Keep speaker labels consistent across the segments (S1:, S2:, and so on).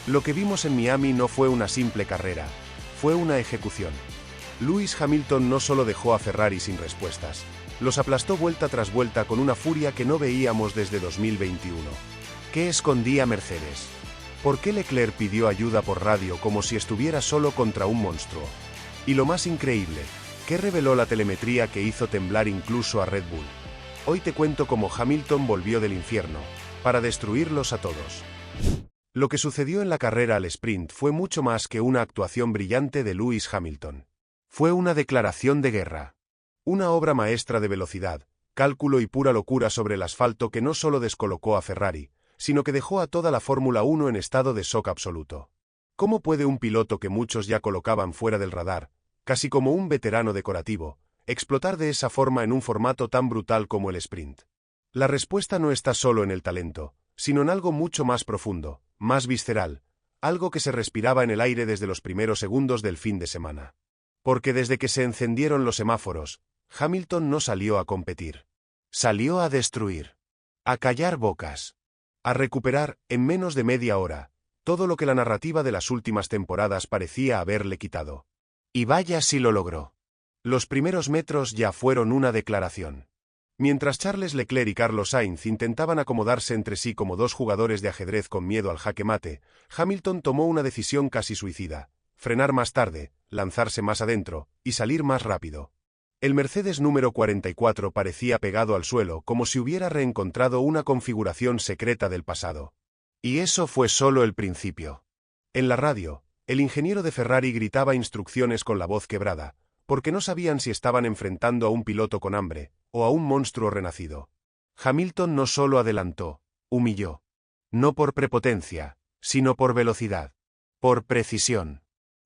S1: Lo que vimos en Miami no fue una simple carrera, fue una ejecución. Lewis Hamilton no solo dejó a Ferrari sin respuestas, los aplastó vuelta tras vuelta con una furia que no veíamos desde 2021. ¿Qué escondía Mercedes? ¿Por qué Leclerc pidió ayuda por radio como si estuviera solo contra un monstruo? Y lo más increíble, ¿qué reveló la telemetría que hizo temblar incluso a Red Bull? Hoy te cuento cómo Hamilton volvió del infierno, para destruirlos a todos. Lo que sucedió en la carrera al sprint fue mucho más que una actuación brillante de Lewis Hamilton. Fue una declaración de guerra. Una obra maestra de velocidad, cálculo y pura locura sobre el asfalto que no solo descolocó a Ferrari, sino que dejó a toda la Fórmula 1 en estado de shock absoluto. ¿Cómo puede un piloto que muchos ya colocaban fuera del radar, casi como un veterano decorativo, explotar de esa forma en un formato tan brutal como el sprint? La respuesta no está solo en el talento, sino en algo mucho más profundo, más visceral, algo que se respiraba en el aire desde los primeros segundos del fin de semana. Porque desde que se encendieron los semáforos, Hamilton no salió a competir. Salió a destruir. A callar bocas. A recuperar, en menos de media hora, todo lo que la narrativa de las últimas temporadas parecía haberle quitado. Y vaya si lo logró. Los primeros metros ya fueron una declaración. Mientras Charles Leclerc y Carlos Sainz intentaban acomodarse entre sí como dos jugadores de ajedrez con miedo al jaque mate, Hamilton tomó una decisión casi suicida: frenar más tarde, lanzarse más adentro, y salir más rápido. El Mercedes número 44 parecía pegado al suelo como si hubiera reencontrado una configuración secreta del pasado. Y eso fue solo el principio. En la radio, el ingeniero de Ferrari gritaba instrucciones con la voz quebrada, porque no sabían si estaban enfrentando a un piloto con hambre, o a un monstruo renacido. Hamilton no solo adelantó, humilló. No por prepotencia, sino por velocidad. Por precisión.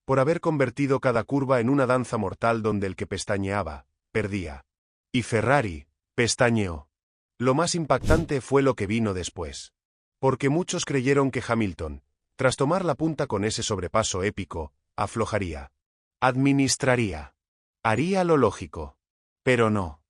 S1: Por haber convertido cada curva en una danza mortal donde el que pestañeaba, perdía. Y Ferrari, pestañeó. Lo más impactante fue lo que vino después. Porque muchos creyeron que Hamilton, tras tomar la punta con ese sobrepaso épico, aflojaría. Administraría. Haría lo lógico. Pero no.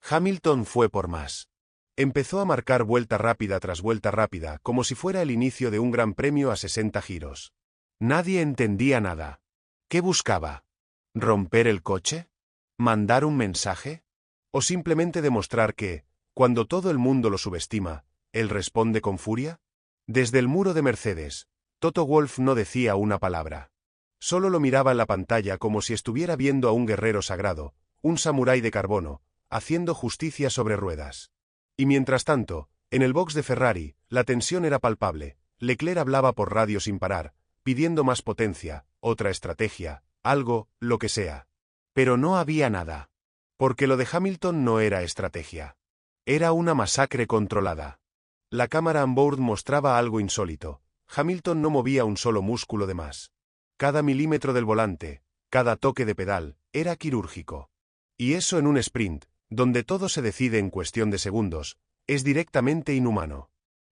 S1: Hamilton fue por más. Empezó a marcar vuelta rápida tras vuelta rápida, como si fuera el inicio de un gran premio a 60 giros. Nadie entendía nada. ¿Qué buscaba? ¿Romper el coche? ¿Mandar un mensaje? ¿O simplemente demostrar que, cuando todo el mundo lo subestima, él responde con furia? Desde el muro de Mercedes, Toto Wolff no decía una palabra. Solo lo miraba en la pantalla como si estuviera viendo a un guerrero sagrado, un samurái de carbono, haciendo justicia sobre ruedas. Y mientras tanto, en el box de Ferrari, la tensión era palpable. Leclerc hablaba por radio sin parar, pidiendo más potencia, otra estrategia, algo, lo que sea. Pero no había nada. Porque lo de Hamilton no era estrategia. Era una masacre controlada. La cámara on-board mostraba algo insólito. Hamilton no movía un solo músculo de más. Cada milímetro del volante, cada toque de pedal, era quirúrgico. Y eso en un sprint, donde todo se decide en cuestión de segundos, es directamente inhumano.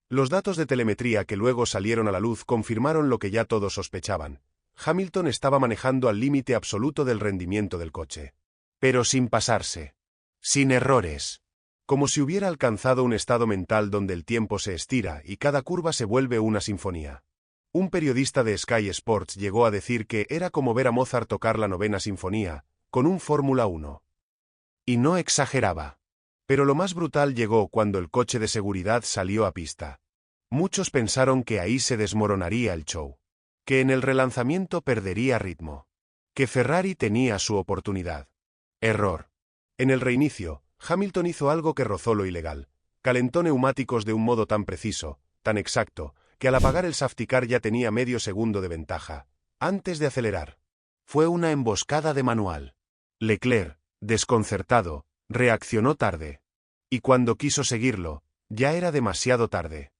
S1: Los datos de telemetría que luego salieron a la luz confirmaron lo que ya todos sospechaban. Hamilton estaba manejando al límite absoluto del rendimiento del coche. Pero sin pasarse. Sin errores. Como si hubiera alcanzado un estado mental donde el tiempo se estira y cada curva se vuelve una sinfonía. Un periodista de Sky Sports llegó a decir que era como ver a Mozart tocar la novena sinfonía, con un Fórmula 1. Y no exageraba. Pero lo más brutal llegó cuando el coche de seguridad salió a pista. Muchos pensaron que ahí se desmoronaría el show. Que en el relanzamiento perdería ritmo. Que Ferrari tenía su oportunidad. Error. En el reinicio, Hamilton hizo algo que rozó lo ilegal. Calentó neumáticos de un modo tan preciso, tan exacto, que al apagar el safety car ya tenía medio segundo de ventaja, antes de acelerar. Fue una emboscada de manual. Leclerc, desconcertado, reaccionó tarde. Y cuando quiso seguirlo, ya era demasiado tarde.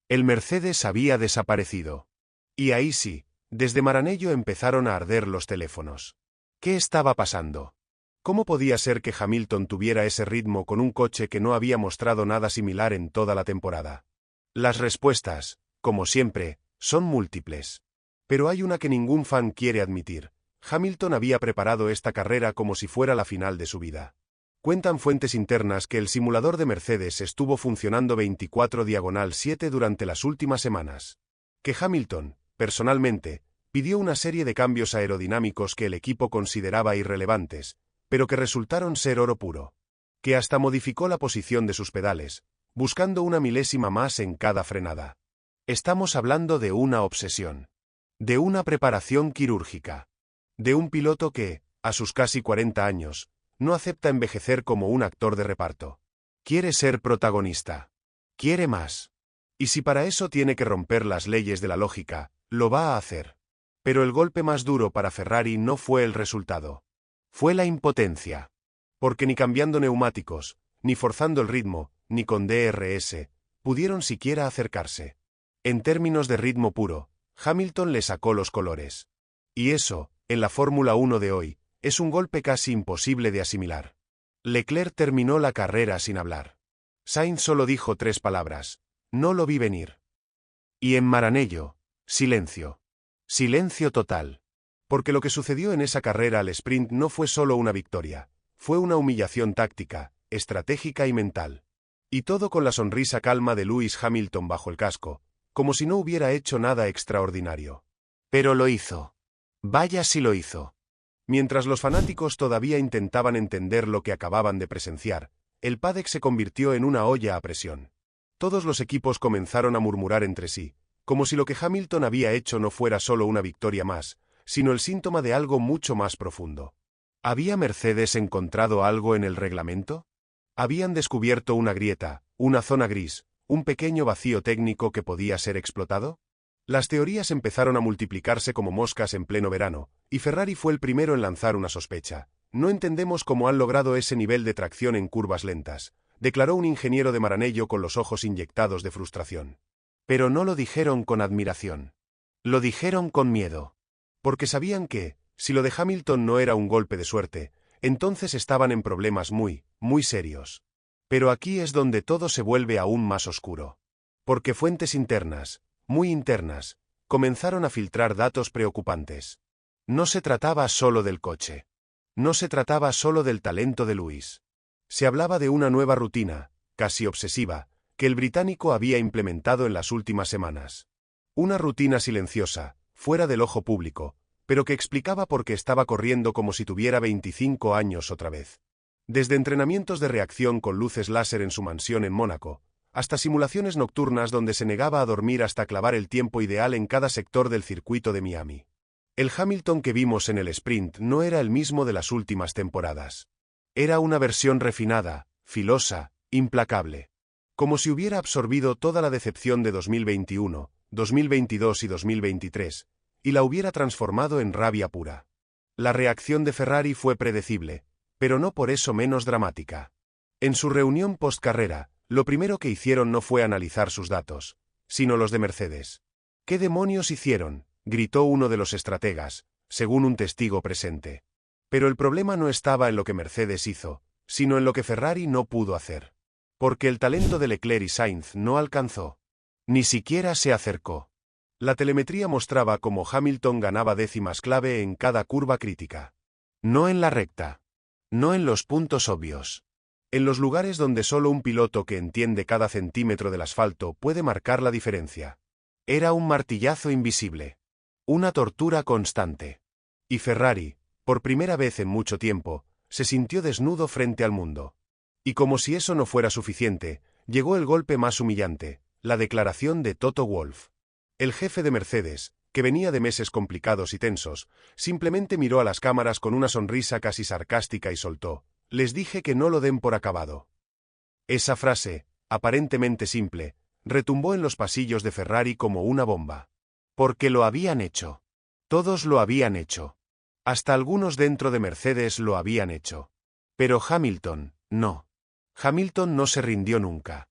S1: El Mercedes había desaparecido. Y ahí sí, desde Maranello empezaron a arder los teléfonos. ¿Qué estaba pasando? ¿Cómo podía ser que Hamilton tuviera ese ritmo con un coche que no había mostrado nada similar en toda la temporada? Las respuestas, como siempre, son múltiples. Pero hay una que ningún fan quiere admitir. Hamilton había preparado esta carrera como si fuera la final de su vida. Cuentan fuentes internas que el simulador de Mercedes estuvo funcionando 24/7 durante las últimas semanas. Que Hamilton, personalmente, pidió una serie de cambios aerodinámicos que el equipo consideraba irrelevantes, pero que resultaron ser oro puro. Que hasta modificó la posición de sus pedales, buscando una milésima más en cada frenada. Estamos hablando de una obsesión. De una preparación quirúrgica. De un piloto que, a sus casi 40 años, no acepta envejecer como un actor de reparto. Quiere ser protagonista. Quiere más. Y si para eso tiene que romper las leyes de la lógica, lo va a hacer. Pero el golpe más duro para Ferrari no fue el resultado. Fue la impotencia. Porque ni cambiando neumáticos, ni forzando el ritmo, ni con DRS, pudieron siquiera acercarse. En términos de ritmo puro, Hamilton le sacó los colores. Y eso, en la Fórmula 1 de hoy, es un golpe casi imposible de asimilar. Leclerc terminó la carrera sin hablar. Sainz solo dijo 3 palabras. No lo vi venir. Y en Maranello, silencio. Silencio total. Porque lo que sucedió en esa carrera al sprint no fue solo una victoria, fue una humillación táctica, estratégica y mental. Y todo con la sonrisa calma de Lewis Hamilton bajo el casco, como si no hubiera hecho nada extraordinario. Pero lo hizo. Vaya si lo hizo. Mientras los fanáticos todavía intentaban entender lo que acababan de presenciar, el paddock se convirtió en una olla a presión. Todos los equipos comenzaron a murmurar entre sí, como si lo que Hamilton había hecho no fuera solo una victoria más, sino el síntoma de algo mucho más profundo. ¿Había Mercedes encontrado algo en el reglamento? ¿Habían descubierto una grieta, una zona gris, un pequeño vacío técnico que podía ser explotado? Las teorías empezaron a multiplicarse como moscas en pleno verano, y Ferrari fue el primero en lanzar una sospecha. No entendemos cómo han logrado ese nivel de tracción en curvas lentas, declaró un ingeniero de Maranello con los ojos inyectados de frustración. Pero no lo dijeron con admiración. Lo dijeron con miedo. Porque sabían que, si lo de Hamilton no era un golpe de suerte, entonces estaban en problemas muy, muy serios. Pero aquí es donde todo se vuelve aún más oscuro. Porque fuentes internas, muy internas, comenzaron a filtrar datos preocupantes. No se trataba solo del coche. No se trataba solo del talento de Lewis. Se hablaba de una nueva rutina, casi obsesiva, que el británico había implementado en las últimas semanas. Una rutina silenciosa, fuera del ojo público, pero que explicaba por qué estaba corriendo como si tuviera 25 años otra vez. Desde entrenamientos de reacción con luces láser en su mansión en Mónaco, hasta simulaciones nocturnas donde se negaba a dormir hasta clavar el tiempo ideal en cada sector del circuito de Miami. El Hamilton que vimos en el sprint no era el mismo de las últimas temporadas. Era una versión refinada, filosa, implacable. Como si hubiera absorbido toda la decepción de 2021, 2022 y 2023, y la hubiera transformado en rabia pura. La reacción de Ferrari fue predecible, pero no por eso menos dramática. En su reunión post-carrera, lo primero que hicieron no fue analizar sus datos, sino los de Mercedes. ¿Qué demonios hicieron?, gritó uno de los estrategas, según un testigo presente. Pero el problema no estaba en lo que Mercedes hizo, sino en lo que Ferrari no pudo hacer. Porque el talento de Leclerc y Sainz no alcanzó. Ni siquiera se acercó. La telemetría mostraba cómo Hamilton ganaba décimas clave en cada curva crítica. No en la recta. No en los puntos obvios. En los lugares donde solo un piloto que entiende cada centímetro del asfalto puede marcar la diferencia. Era un martillazo invisible. Una tortura constante. Y Ferrari, por primera vez en mucho tiempo, se sintió desnudo frente al mundo. Y como si eso no fuera suficiente, llegó el golpe más humillante, la declaración de Toto Wolff. El jefe de Mercedes, que venía de meses complicados y tensos, simplemente miró a las cámaras con una sonrisa casi sarcástica y soltó: «Les dije que no lo den por acabado». Esa frase, aparentemente simple, retumbó en los pasillos de Ferrari como una bomba. Porque lo habían hecho. Todos lo habían hecho. Hasta algunos dentro de Mercedes lo habían hecho. Pero Hamilton, no. Hamilton no se rindió nunca.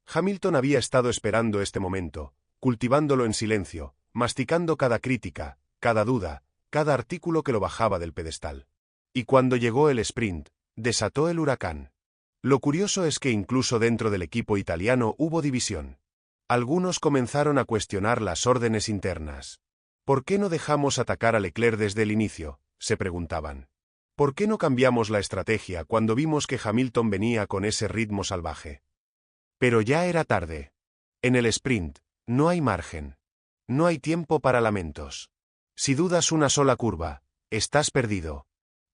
S1: Hamilton había estado esperando este momento, cultivándolo en silencio, masticando cada crítica, cada duda, cada artículo que lo bajaba del pedestal. Y cuando llegó el sprint, desató el huracán. Lo curioso es que incluso dentro del equipo italiano hubo división. Algunos comenzaron a cuestionar las órdenes internas. ¿Por qué no dejamos atacar a Leclerc desde el inicio?, se preguntaban. ¿Por qué no cambiamos la estrategia cuando vimos que Hamilton venía con ese ritmo salvaje? Pero ya era tarde. En el sprint, no hay margen. No hay tiempo para lamentos. Si dudas una sola curva, estás perdido.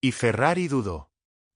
S1: Y Ferrari dudó.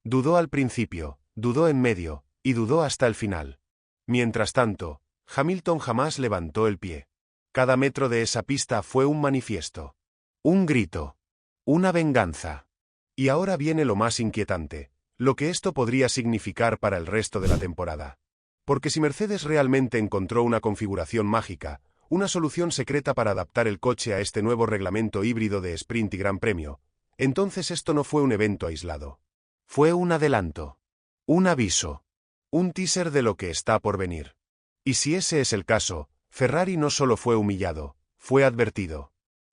S1: Dudó al principio, dudó en medio, y dudó hasta el final. Mientras tanto, Hamilton jamás levantó el pie. Cada metro de esa pista fue un manifiesto. Un grito. Una venganza. Y ahora viene lo más inquietante, lo que esto podría significar para el resto de la temporada. Porque si Mercedes realmente encontró una configuración mágica, una solución secreta para adaptar el coche a este nuevo reglamento híbrido de sprint y gran premio, entonces esto no fue un evento aislado. Fue un adelanto. Un aviso. Un teaser de lo que está por venir. Y si ese es el caso, Ferrari no solo fue humillado, fue advertido.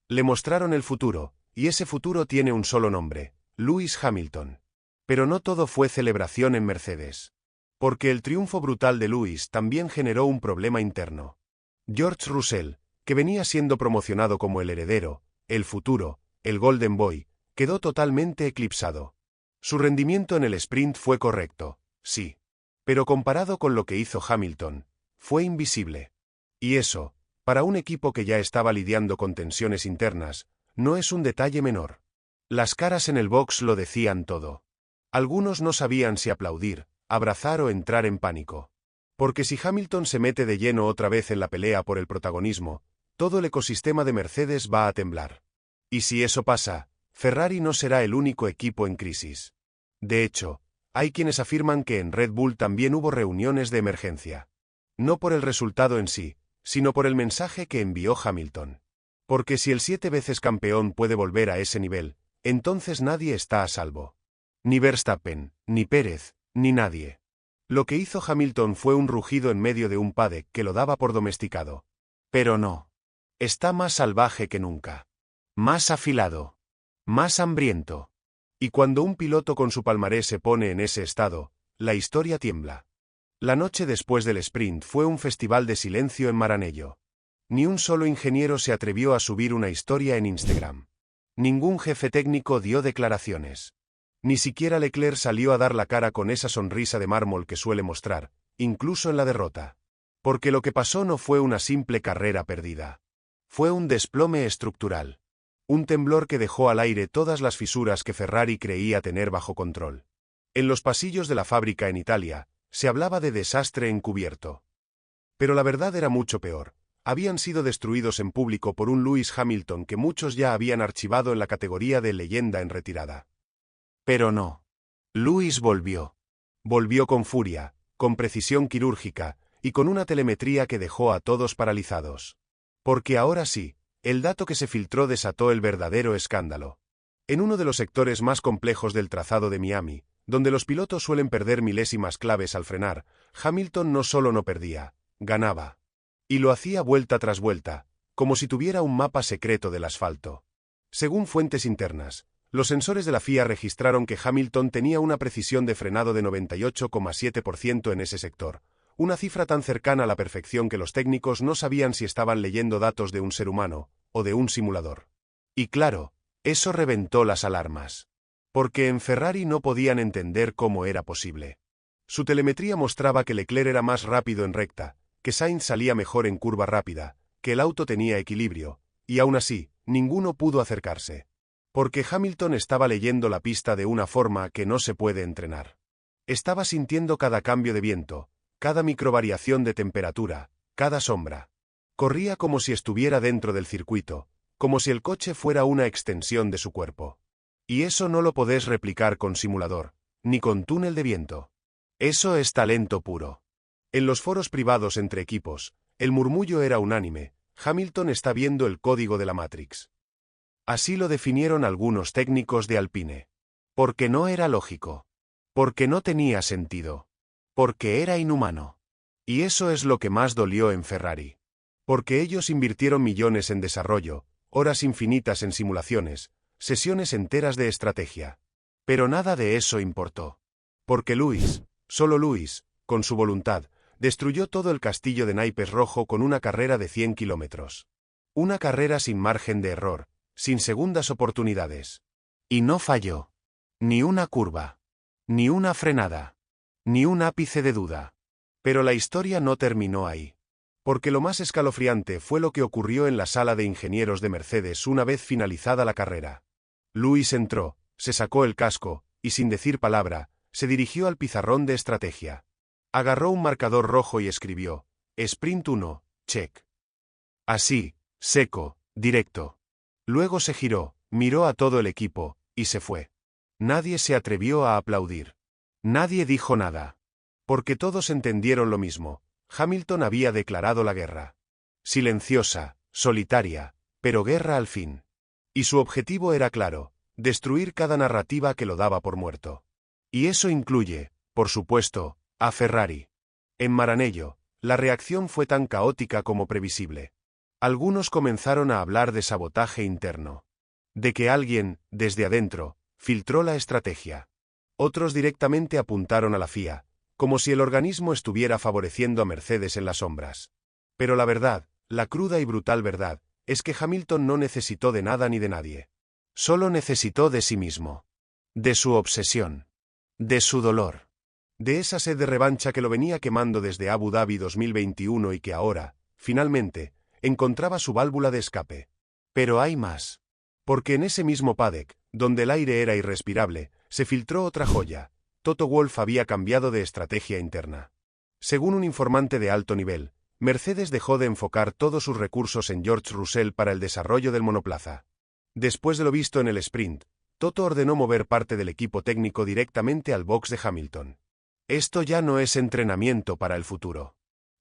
S1: Le mostraron el futuro, y ese futuro tiene un solo nombre: Lewis Hamilton. Pero no todo fue celebración en Mercedes. Porque el triunfo brutal de Lewis también generó un problema interno. George Russell, que venía siendo promocionado como el heredero, el futuro, el Golden Boy, quedó totalmente eclipsado. Su rendimiento en el sprint fue correcto, sí. Pero comparado con lo que hizo Hamilton, fue invisible. Y eso, para un equipo que ya estaba lidiando con tensiones internas, no es un detalle menor. Las caras en el box lo decían todo. Algunos no sabían si aplaudir, abrazar o entrar en pánico. Porque si Hamilton se mete de lleno otra vez en la pelea por el protagonismo, todo el ecosistema de Mercedes va a temblar. Y si eso pasa, Ferrari no será el único equipo en crisis. De hecho, hay quienes afirman que en Red Bull también hubo reuniones de emergencia. No por el resultado en sí, sino por el mensaje que envió Hamilton. Porque si el 7 veces campeón puede volver a ese nivel, entonces nadie está a salvo. Ni Verstappen, ni Pérez, ni nadie. Lo que hizo Hamilton fue un rugido en medio de un paddock que lo daba por domesticado. Pero no. Está más salvaje que nunca. Más afilado. Más hambriento. Y cuando un piloto con su palmarés se pone en ese estado, la historia tiembla. La noche después del sprint fue un festival de silencio en Maranello. Ni un solo ingeniero se atrevió a subir una historia en Instagram. Ningún jefe técnico dio declaraciones. Ni siquiera Leclerc salió a dar la cara con esa sonrisa de mármol que suele mostrar, incluso en la derrota. Porque lo que pasó no fue una simple carrera perdida. Fue un desplome estructural. Un temblor que dejó al aire todas las fisuras que Ferrari creía tener bajo control. En los pasillos de la fábrica en Italia, se hablaba de desastre encubierto. Pero la verdad era mucho peor. Habían sido destruidos en público por un Lewis Hamilton que muchos ya habían archivado en la categoría de leyenda en retirada. Pero no. Lewis volvió. Volvió con furia, con precisión quirúrgica, y con una telemetría que dejó a todos paralizados. Porque ahora sí, el dato que se filtró desató el verdadero escándalo. En uno de los sectores más complejos del trazado de Miami, donde los pilotos suelen perder milésimas claves al frenar, Hamilton no solo no perdía, ganaba. Y lo hacía vuelta tras vuelta, como si tuviera un mapa secreto del asfalto. Según fuentes internas, los sensores de la FIA registraron que Hamilton tenía una precisión de frenado de 98,7% en ese sector, una cifra tan cercana a la perfección que los técnicos no sabían si estaban leyendo datos de un ser humano o de un simulador. Y claro, eso reventó las alarmas. Porque en Ferrari no podían entender cómo era posible. Su telemetría mostraba que Leclerc era más rápido en recta, que Sainz salía mejor en curva rápida, que el auto tenía equilibrio, y aún así, ninguno pudo acercarse. Porque Hamilton estaba leyendo la pista de una forma que no se puede entrenar. Estaba sintiendo cada cambio de viento, cada microvariación de temperatura, cada sombra. Corría como si estuviera dentro del circuito, como si el coche fuera una extensión de su cuerpo. Y eso no lo podés replicar con simulador, ni con túnel de viento. Eso es talento puro. En los foros privados entre equipos, el murmullo era unánime: Hamilton está viendo el código de la Matrix. Así lo definieron algunos técnicos de Alpine. Porque no era lógico. Porque no tenía sentido. Porque era inhumano. Y eso es lo que más dolió en Ferrari. Porque ellos invirtieron millones en desarrollo, horas infinitas en simulaciones, sesiones enteras de estrategia. Pero nada de eso importó. Porque Lewis, solo Lewis, con su voluntad, destruyó todo el castillo de naipes rojo con una carrera de 100 kilómetros. Una carrera sin margen de error, sin segundas oportunidades. Y no falló. Ni una curva. Ni una frenada. Ni un ápice de duda. Pero la historia no terminó ahí. Porque lo más escalofriante fue lo que ocurrió en la sala de ingenieros de Mercedes una vez finalizada la carrera. Lewis entró, se sacó el casco, y sin decir palabra, se dirigió al pizarrón de estrategia. Agarró un marcador rojo y escribió: Sprint 1, check. Así, seco, directo. Luego se giró, miró a todo el equipo, y se fue. Nadie se atrevió a aplaudir. Nadie dijo nada. Porque todos entendieron lo mismo. Hamilton había declarado la guerra. Silenciosa, solitaria, pero guerra al fin. Y su objetivo era claro: destruir cada narrativa que lo daba por muerto. Y eso incluye, por supuesto, a Ferrari. En Maranello, la reacción fue tan caótica como previsible. Algunos comenzaron a hablar de sabotaje interno. De que alguien, desde adentro, filtró la estrategia. Otros directamente apuntaron a la FIA, como si el organismo estuviera favoreciendo a Mercedes en las sombras. Pero la verdad, la cruda y brutal verdad, es que Hamilton no necesitó de nada ni de nadie. Solo necesitó de sí mismo. De su obsesión. De su dolor. De esa sed de revancha que lo venía quemando desde Abu Dhabi 2021 y que ahora, finalmente, encontraba su válvula de escape. Pero hay más. Porque en ese mismo paddock, donde el aire era irrespirable, se filtró otra joya. Toto Wolff había cambiado de estrategia interna. Según un informante de alto nivel, Mercedes dejó de enfocar todos sus recursos en George Russell para el desarrollo del monoplaza. Después de lo visto en el sprint, Toto ordenó mover parte del equipo técnico directamente al box de Hamilton. Esto ya no es entrenamiento para el futuro.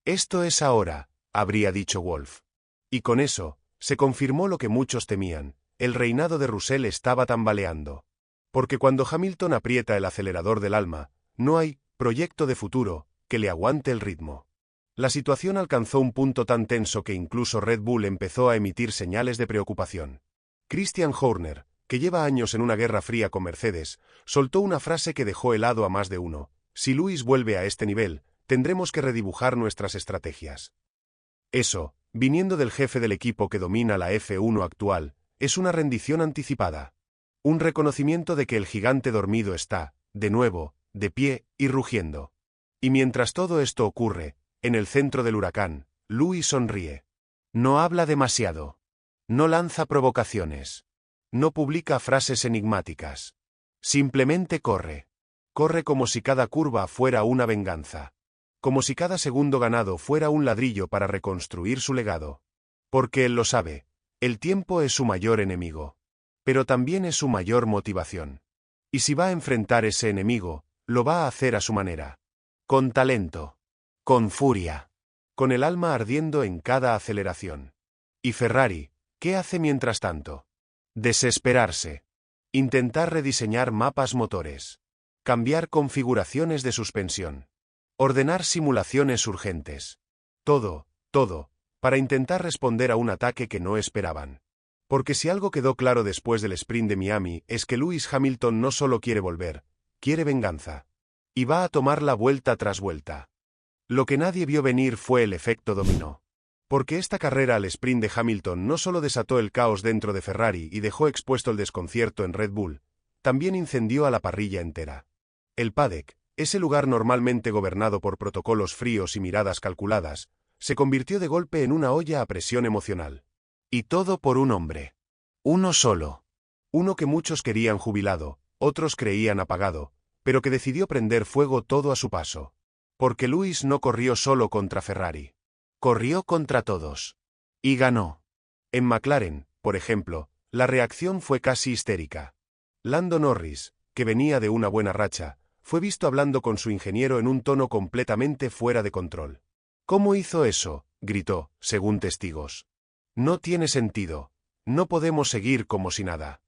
S1: Esto es ahora, habría dicho Wolff. Y con eso, se confirmó lo que muchos temían: el reinado de Russell estaba tambaleando. Porque cuando Hamilton aprieta el acelerador del alma, no hay proyecto de futuro que le aguante el ritmo. La situación alcanzó un punto tan tenso que incluso Red Bull empezó a emitir señales de preocupación. Christian Horner, que lleva años en una guerra fría con Mercedes, soltó una frase que dejó helado a más de uno: si Lewis vuelve a este nivel, tendremos que redibujar nuestras estrategias. Eso, viniendo del jefe del equipo que domina la F1 actual, es una rendición anticipada. Un reconocimiento de que el gigante dormido está, de nuevo, de pie y rugiendo. Y mientras todo esto ocurre, en el centro del huracán, Lewis sonríe. No habla demasiado. No lanza provocaciones. No publica frases enigmáticas. Simplemente corre. Corre como si cada curva fuera una venganza. Como si cada segundo ganado fuera un ladrillo para reconstruir su legado. Porque él lo sabe. El tiempo es su mayor enemigo. Pero también es su mayor motivación. Y si va a enfrentar ese enemigo, lo va a hacer a su manera. Con talento. Con furia. Con el alma ardiendo en cada aceleración. Y Ferrari, ¿qué hace mientras tanto? Desesperarse. Intentar rediseñar mapas motores. Cambiar configuraciones de suspensión. Ordenar simulaciones urgentes. Todo, para intentar responder a un ataque que no esperaban. Porque si algo quedó claro después del sprint de Miami es que Lewis Hamilton no solo quiere volver, quiere venganza. Y va a tomarla vuelta tras vuelta. Lo que nadie vio venir fue el efecto dominó. Porque esta carrera al sprint de Hamilton no solo desató el caos dentro de Ferrari y dejó expuesto el desconcierto en Red Bull, también incendió a la parrilla entera. El paddock, ese lugar normalmente gobernado por protocolos fríos y miradas calculadas, se convirtió de golpe en una olla a presión emocional. Y todo por un hombre. Uno solo. Uno que muchos querían jubilado, otros creían apagado, pero que decidió prender fuego todo a su paso. Porque Lewis no corrió solo contra Ferrari. Corrió contra todos. Y ganó. En McLaren, por ejemplo, la reacción fue casi histérica. Lando Norris, que venía de una buena racha, fue visto hablando con su ingeniero en un tono completamente fuera de control. ¿Cómo hizo eso?, gritó, según testigos. No tiene sentido. No podemos seguir como si nada.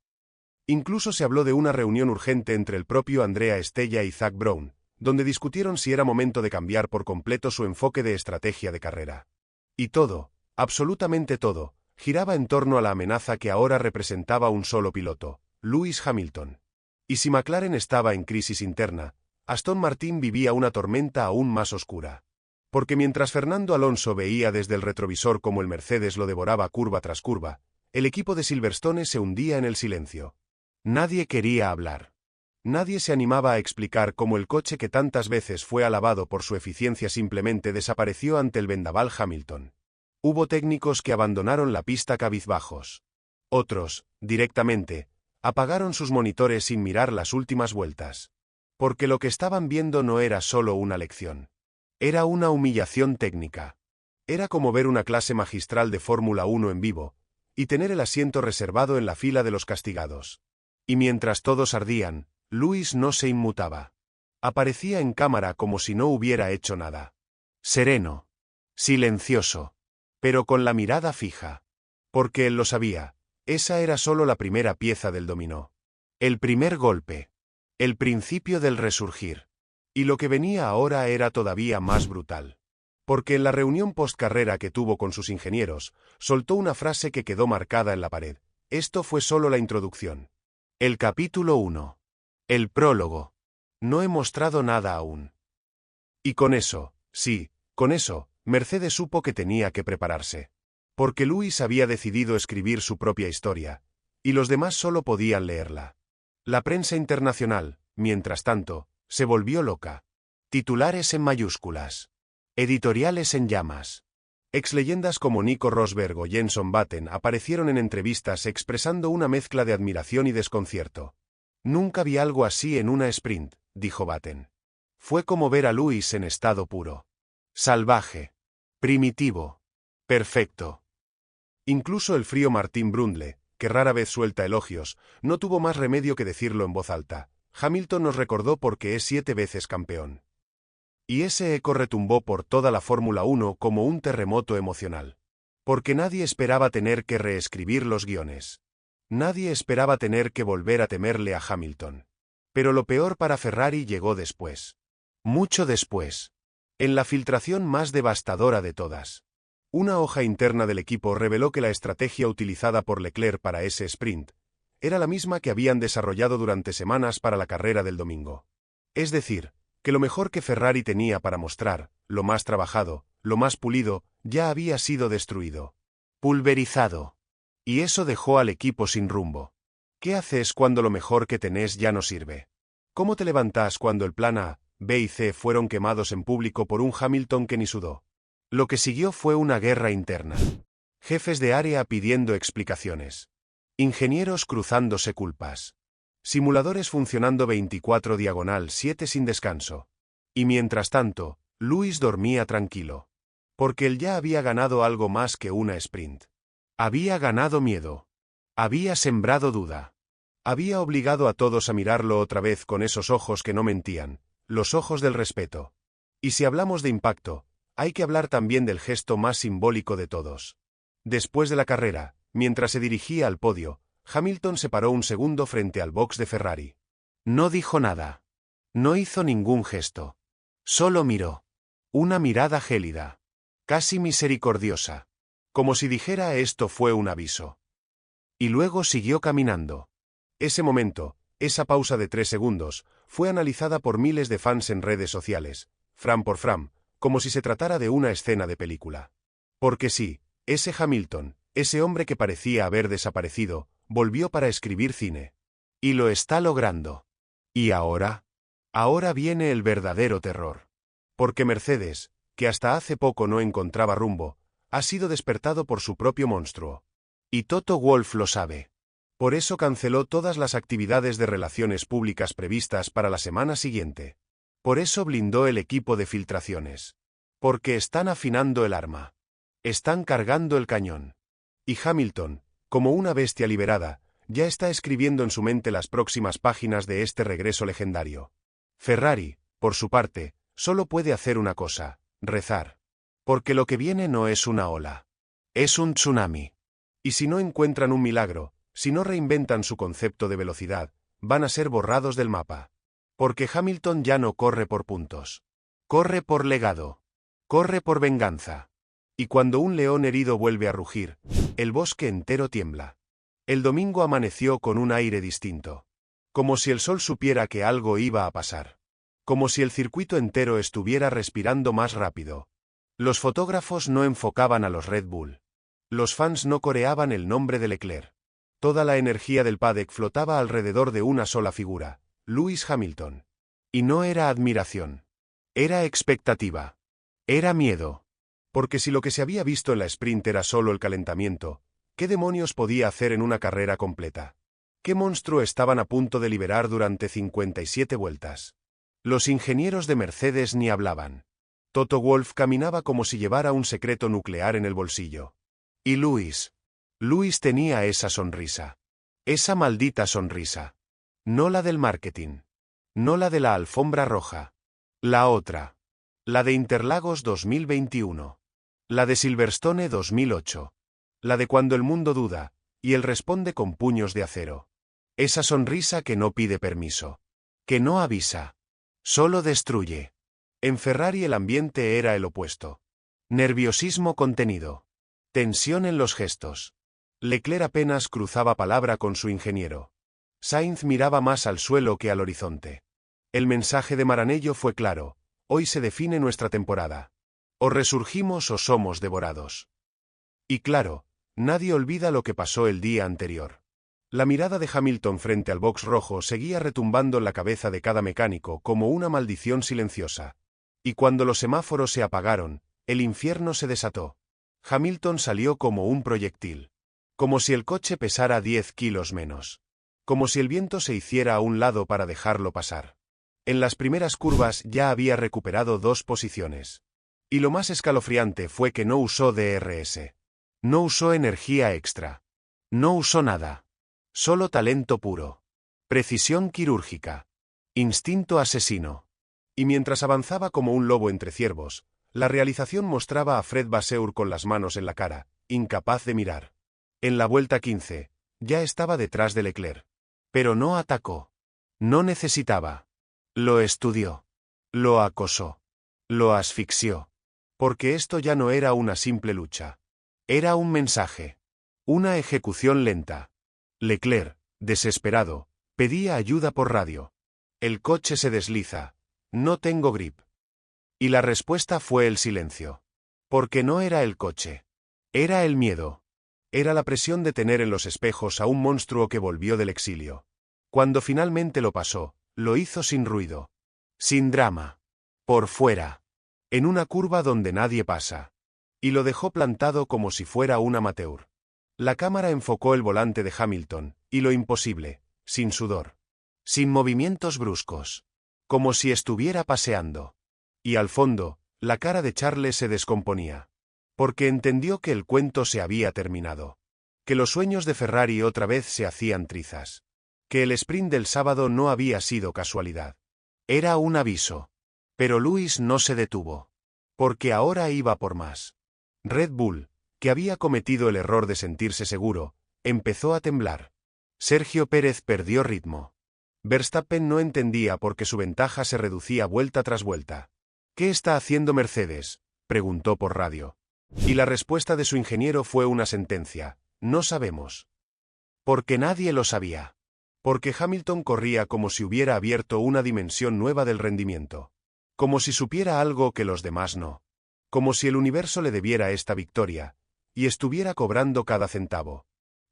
S1: Incluso se habló de una reunión urgente entre el propio Andrea Stella y Zak Brown, donde discutieron si era momento de cambiar por completo su enfoque de estrategia de carrera. Y todo, absolutamente todo, giraba en torno a la amenaza que ahora representaba un solo piloto, Lewis Hamilton. Y si McLaren estaba en crisis interna, Aston Martin vivía una tormenta aún más oscura. Porque mientras Fernando Alonso veía desde el retrovisor cómo el Mercedes lo devoraba curva tras curva, el equipo de Silverstone se hundía en el silencio. Nadie quería hablar. Nadie se animaba a explicar cómo el coche que tantas veces fue alabado por su eficiencia simplemente desapareció ante el vendaval Hamilton. Hubo técnicos que abandonaron la pista cabizbajos. Otros, directamente, apagaron sus monitores sin mirar las últimas vueltas. Porque lo que estaban viendo no era solo una lección. Era una humillación técnica. Era como ver una clase magistral de Fórmula 1 en vivo, y tener el asiento reservado en la fila de los castigados. Y mientras todos ardían, Lewis no se inmutaba. Aparecía en cámara como si no hubiera hecho nada. Sereno. Silencioso. Pero con la mirada fija. Porque él lo sabía, esa era solo la primera pieza del dominó. El primer golpe. El principio del resurgir. Y lo que venía ahora era todavía más brutal. Porque en la reunión postcarrera que tuvo con sus ingenieros, soltó una frase que quedó marcada en la pared. Esto fue solo la introducción. El capítulo 1. El prólogo. No he mostrado nada aún. Y con eso, sí, con eso, Mercedes supo que tenía que prepararse. Porque Lewis había decidido escribir su propia historia, y los demás solo podían leerla. La prensa internacional, mientras tanto, se volvió loca. Titulares en mayúsculas. Editoriales en llamas. Exleyendas como Nico Rosberg o Jenson Button aparecieron en entrevistas expresando una mezcla de admiración y desconcierto. Nunca vi algo así en una sprint, dijo Button. Fue como ver a Lewis en estado puro. Salvaje. Primitivo. Perfecto. Incluso el frío Martin Brundle, que rara vez suelta elogios, no tuvo más remedio que decirlo en voz alta. Hamilton nos recordó porque es 7 veces campeón. Y ese eco retumbó por toda la Fórmula 1 como un terremoto emocional. Porque nadie esperaba tener que reescribir los guiones. Nadie esperaba tener que volver a temerle a Hamilton. Pero lo peor para Ferrari llegó después. Mucho después. En la filtración más devastadora de todas. Una hoja interna del equipo reveló que la estrategia utilizada por Leclerc para ese sprint era la misma que habían desarrollado durante semanas para la carrera del domingo. Es decir, que lo mejor que Ferrari tenía para mostrar, lo más trabajado, lo más pulido, ya había sido destruido. Pulverizado. Y eso dejó al equipo sin rumbo. ¿Qué haces cuando lo mejor que tenés ya no sirve? ¿Cómo te levantás cuando el plan A, B y C fueron quemados en público por un Hamilton que ni sudó? Lo que siguió fue una guerra interna. Jefes de área pidiendo explicaciones. Ingenieros cruzándose culpas. Simuladores funcionando 24/7 sin descanso. Y mientras tanto, Lewis dormía tranquilo. Porque él ya había ganado algo más que una sprint. Había ganado miedo. Había sembrado duda. Había obligado a todos a mirarlo otra vez con esos ojos que no mentían, los ojos del respeto. Y si hablamos de impacto, hay que hablar también del gesto más simbólico de todos. Después de la carrera, mientras se dirigía al podio, Hamilton se paró un segundo frente al box de Ferrari. No dijo nada. No hizo ningún gesto. Solo miró. Una mirada gélida. Casi misericordiosa. Como si dijera esto fue un aviso. Y luego siguió caminando. Ese momento, esa pausa de 3 segundos, fue analizada por miles de fans en redes sociales, frame por frame, como si se tratara de una escena de película. Porque sí, ese Hamilton, ese hombre que parecía haber desaparecido, volvió para escribir cine. Y lo está logrando. ¿Y ahora? Ahora viene el verdadero terror. Porque Mercedes, que hasta hace poco no encontraba rumbo, ha sido despertado por su propio monstruo. Y Toto Wolff lo sabe. Por eso canceló todas las actividades de relaciones públicas previstas para la semana siguiente. Por eso blindó el equipo de filtraciones. Porque están afinando el arma. Están cargando el cañón. Y Hamilton, como una bestia liberada, ya está escribiendo en su mente las próximas páginas de este regreso legendario. Ferrari, por su parte, solo puede hacer una cosa: rezar. Porque lo que viene no es una ola. Es un tsunami. Y si no encuentran un milagro, si no reinventan su concepto de velocidad, van a ser borrados del mapa. Porque Hamilton ya no corre por puntos. Corre por legado. Corre por venganza. Y cuando un león herido vuelve a rugir, el bosque entero tiembla. El domingo amaneció con un aire distinto. Como si el sol supiera que algo iba a pasar. Como si el circuito entero estuviera respirando más rápido. Los fotógrafos no enfocaban a los Red Bull. Los fans no coreaban el nombre de Leclerc. Toda la energía del paddock flotaba alrededor de una sola figura, Lewis Hamilton. Y no era admiración. Era expectativa. Era miedo. Porque si lo que se había visto en la sprint era solo el calentamiento, ¿qué demonios podía hacer en una carrera completa? ¿Qué monstruo estaban a punto de liberar durante 57 vueltas? Los ingenieros de Mercedes ni hablaban. Toto Wolff caminaba como si llevara un secreto nuclear en el bolsillo. Y Lewis tenía esa sonrisa. Esa maldita sonrisa. No la del marketing. No la de la alfombra roja. La otra. La de Interlagos 2021. La de Silverstone 2008. La de cuando el mundo duda, y él responde con puños de acero. Esa sonrisa que no pide permiso. Que no avisa. Solo destruye. En Ferrari el ambiente era el opuesto. Nerviosismo contenido. Tensión en los gestos. Leclerc apenas cruzaba palabra con su ingeniero. Sainz miraba más al suelo que al horizonte. El mensaje de Maranello fue claro: hoy se define nuestra temporada. O resurgimos o somos devorados. Y claro, nadie olvida lo que pasó el día anterior. La mirada de Hamilton frente al box rojo seguía retumbando en la cabeza de cada mecánico como una maldición silenciosa. Y cuando los semáforos se apagaron, el infierno se desató. Hamilton salió como un proyectil. Como si el coche pesara 10 kilos menos. Como si el viento se hiciera a un lado para dejarlo pasar. En las primeras curvas ya había recuperado 2 posiciones. Y lo más escalofriante fue que no usó DRS. No usó energía extra. No usó nada. Solo talento puro. Precisión quirúrgica. Instinto asesino. Y mientras avanzaba como un lobo entre ciervos, la realización mostraba a Fred Vasseur con las manos en la cara, incapaz de mirar. En la vuelta 15, ya estaba detrás de Leclerc. Pero no atacó. No necesitaba. Lo estudió. Lo acosó. Lo asfixió. Porque esto ya no era una simple lucha. Era un mensaje. Una ejecución lenta. Leclerc, desesperado, pedía ayuda por radio. El coche se desliza. No tengo grip. Y la respuesta fue el silencio. Porque no era el coche. Era el miedo. Era la presión de tener en los espejos a un monstruo que volvió del exilio. Cuando finalmente lo pasó, lo hizo sin ruido. Sin drama. Por fuera. En una curva donde nadie pasa. Y lo dejó plantado como si fuera un amateur. La cámara enfocó el volante de Hamilton, y lo imposible, sin sudor. Sin movimientos bruscos. Como si estuviera paseando. Y al fondo, la cara de Charles se descomponía. Porque entendió que el cuento se había terminado. Que los sueños de Ferrari otra vez se hacían trizas. Que el sprint del sábado no había sido casualidad. Era un aviso. Pero Lewis no se detuvo. Porque ahora iba por más. Red Bull, que había cometido el error de sentirse seguro, empezó a temblar. Sergio Pérez perdió ritmo. Verstappen no entendía por qué su ventaja se reducía vuelta tras vuelta. ¿Qué está haciendo Mercedes?, preguntó por radio. Y la respuesta de su ingeniero fue una sentencia: no sabemos. Porque nadie lo sabía. Porque Hamilton corría como si hubiera abierto una dimensión nueva del rendimiento. Como si supiera algo que los demás no. Como si el universo le debiera esta victoria, y estuviera cobrando cada centavo.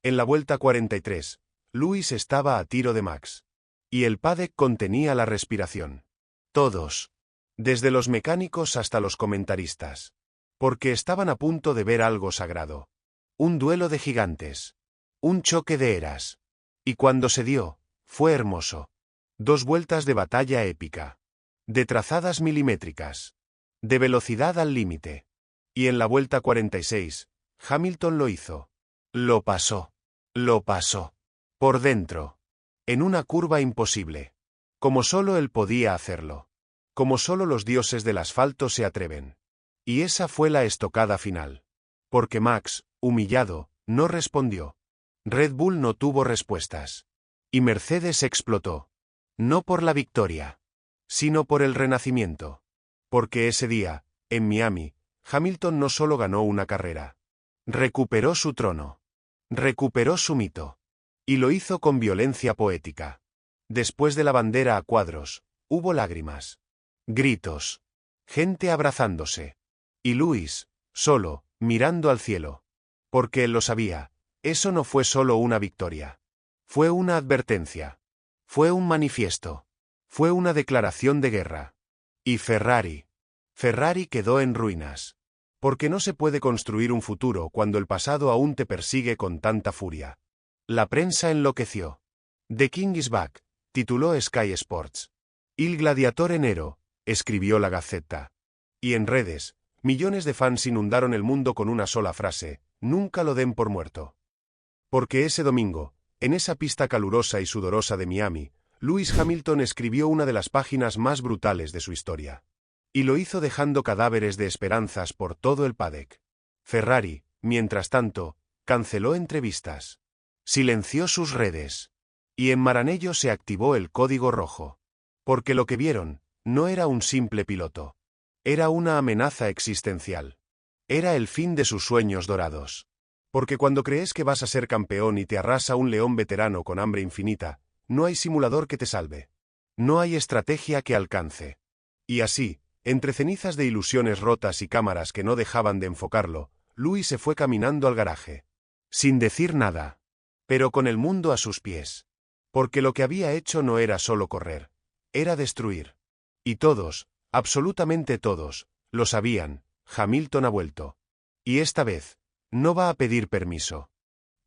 S1: En la vuelta 43, Lewis estaba a tiro de Max. Y el paddock contenía la respiración. Todos. Desde los mecánicos hasta los comentaristas. Porque estaban a punto de ver algo sagrado. Un duelo de gigantes. Un choque de eras. Y cuando se dio, fue hermoso. 2 vueltas de batalla épica. De trazadas milimétricas. De velocidad al límite. Y en la vuelta 46, Hamilton lo hizo. Lo pasó. Lo pasó. Por dentro. En una curva imposible. Como solo él podía hacerlo. Como solo los dioses del asfalto se atreven. Y esa fue la estocada final. Porque Max, humillado, no respondió. Red Bull no tuvo respuestas. Y Mercedes explotó. No por la victoria. Sino por el renacimiento. Porque ese día, en Miami, Hamilton no solo ganó una carrera. Recuperó su trono. Recuperó su mito. Y lo hizo con violencia poética. Después de la bandera a cuadros, hubo lágrimas. Gritos. Gente abrazándose. Y Lewis, solo, mirando al cielo. Porque él lo sabía, eso no fue solo una victoria. Fue una advertencia. Fue un manifiesto. Fue una declaración de guerra. Y Ferrari. Ferrari quedó en ruinas. Porque no se puede construir un futuro cuando el pasado aún te persigue con tanta furia. La prensa enloqueció. The King is back, tituló Sky Sports. Il gladiatore nero, escribió la Gazzetta. Y en redes, millones de fans inundaron el mundo con una sola frase: nunca lo den por muerto. Porque ese domingo, en esa pista calurosa y sudorosa de Miami, Lewis Hamilton escribió una de las páginas más brutales de su historia. Y lo hizo dejando cadáveres de esperanzas por todo el paddock. Ferrari, mientras tanto, canceló entrevistas. Silenció sus redes. Y en Maranello se activó el código rojo. Porque lo que vieron no era un simple piloto. Era una amenaza existencial. Era el fin de sus sueños dorados. Porque cuando crees que vas a ser campeón y te arrasa un león veterano con hambre infinita, no hay simulador que te salve. No hay estrategia que alcance. Y así, entre cenizas de ilusiones rotas y cámaras que no dejaban de enfocarlo, Lewis se fue caminando al garaje. Sin decir nada. Pero con el mundo a sus pies. Porque lo que había hecho no era solo correr. Era destruir. Y todos, absolutamente todos, lo sabían: Hamilton ha vuelto. Y esta vez, no va a pedir permiso.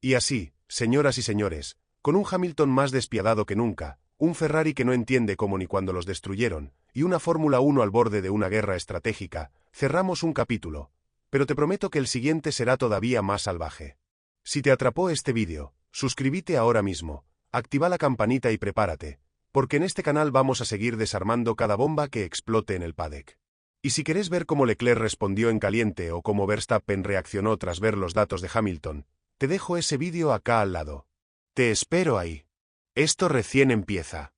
S1: Y así, señoras y señores, con un Hamilton más despiadado que nunca, un Ferrari que no entiende cómo ni cuándo los destruyeron, y una Fórmula 1 al borde de una guerra estratégica, cerramos un capítulo, pero te prometo que el siguiente será todavía más salvaje. Si te atrapó este vídeo, suscríbete ahora mismo, activa la campanita y prepárate, porque en este canal vamos a seguir desarmando cada bomba que explote en el paddock. Y si querés ver cómo Leclerc respondió en caliente o cómo Verstappen reaccionó tras ver los datos de Hamilton, te dejo ese vídeo acá al lado. Te espero ahí. Esto recién empieza.